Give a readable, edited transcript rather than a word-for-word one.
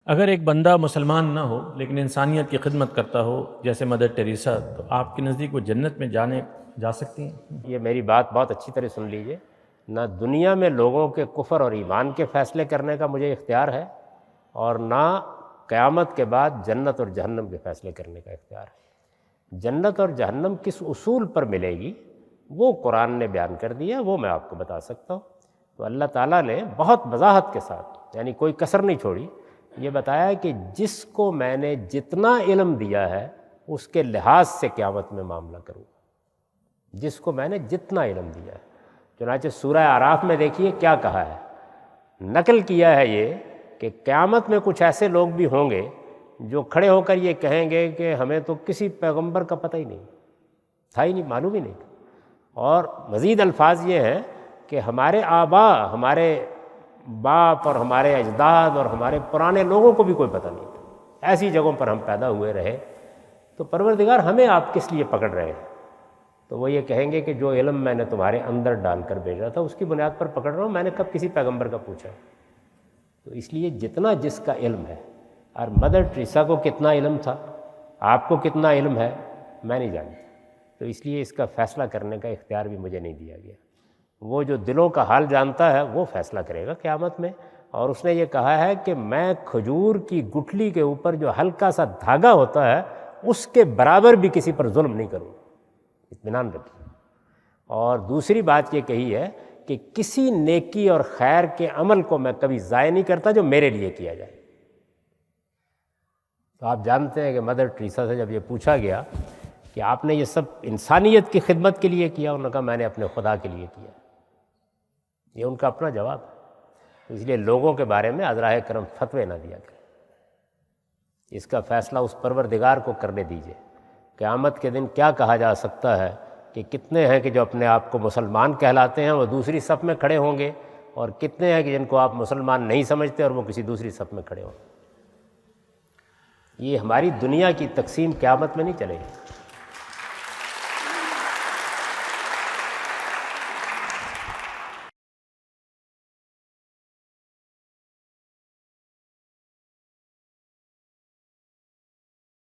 اگر ایک بندہ مسلمان نہ ہو لیکن انسانیت کی خدمت کرتا ہو جیسے مدر ٹیریسا، تو آپ کے نزدیک وہ جنت میں جا سکتی ہیں؟ یہ میری بات بہت اچھی طرح سن لیجئے۔ نہ دنیا میں لوگوں کے کفر اور ایمان کے فیصلے کرنے کا مجھے اختیار ہے، اور نہ قیامت کے بعد جنت اور جہنم کے فیصلے کرنے کا اختیار ہے۔ جنت اور جہنم کس اصول پر ملے گی وہ قرآن نے بیان کر دیا، وہ میں آپ کو بتا سکتا ہوں۔ تو اللہ تعالیٰ نے بہت وضاحت کے ساتھ، یعنی کوئی کسر نہیں چھوڑی، یہ بتایا کہ جس کو میں نے جتنا علم دیا ہے اس کے لحاظ سے قیامت میں معاملہ کروں، جس کو میں نے جتنا علم دیا ہے۔ چنانچہ سورہ اعراف میں دیکھیے کیا کہا ہے، نقل کیا ہے یہ کہ قیامت میں کچھ ایسے لوگ بھی ہوں گے جو کھڑے ہو کر یہ کہیں گے کہ ہمیں تو کسی پیغمبر کا پتہ ہی نہیں تھا، ہی نہیں، معلوم ہی نہیں تھا۔ اور مزید الفاظ یہ ہیں کہ ہمارے آباء، ہمارے باپ اور ہمارے اجداد اور ہمارے پرانے لوگوں کو بھی کوئی پتہ نہیں تھا، ایسی جگہوں پر ہم پیدا ہوئے رہے، تو پروردگار ہمیں آپ کس لیے پکڑ رہے ہیں؟ تو وہ یہ کہیں گے کہ جو علم میں نے تمہارے اندر ڈال کر بھیجا تھا اس کی بنیاد پر پکڑ رہا ہوں، میں نے کب کسی پیغمبر کا پوچھا؟ تو اس لیے جتنا جس کا علم ہے، اور مدر ٹریسا کو کتنا علم تھا، آپ کو کتنا علم ہے، میں نہیں جانتا، تو اس لیے اس کا فیصلہ کرنے کا اختیار بھی مجھے نہیں دیا گیا۔ وہ جو دلوں کا حال جانتا ہے وہ فیصلہ کرے گا قیامت میں، اور اس نے یہ کہا ہے کہ میں کھجور کی گٹھلی کے اوپر جو ہلکا سا دھاگا ہوتا ہے اس کے برابر بھی کسی پر ظلم نہیں کروں، اطمینان رکھیے۔ اور دوسری بات یہ کہی ہے کہ کسی نیکی اور خیر کے عمل کو میں کبھی ضائع نہیں کرتا جو میرے لیے کیا جائے۔ تو آپ جانتے ہیں کہ مدر ٹریسا سے جب یہ پوچھا گیا کہ آپ نے یہ سب انسانیت کی خدمت کے لیے کیا، انہوں نے کہا میں نے اپنے خدا کے لیے کیا۔ یہ ان کا اپنا جواب ہے۔ اس لیے لوگوں کے بارے میں عذرائے کرم فتوے نہ دیا کریں، اس کا فیصلہ اس پروردگار کو کرنے دیجیے۔ قیامت کے دن کیا کہا جا سکتا ہے کہ کتنے ہیں کہ جو اپنے آپ کو مسلمان کہلاتے ہیں وہ دوسری صف میں کھڑے ہوں گے، اور کتنے ہیں کہ جن کو آپ مسلمان نہیں سمجھتے اور وہ کسی دوسری صف میں کھڑے ہوں گے۔ یہ ہماری دنیا کی تقسیم قیامت میں نہیں چلے گی۔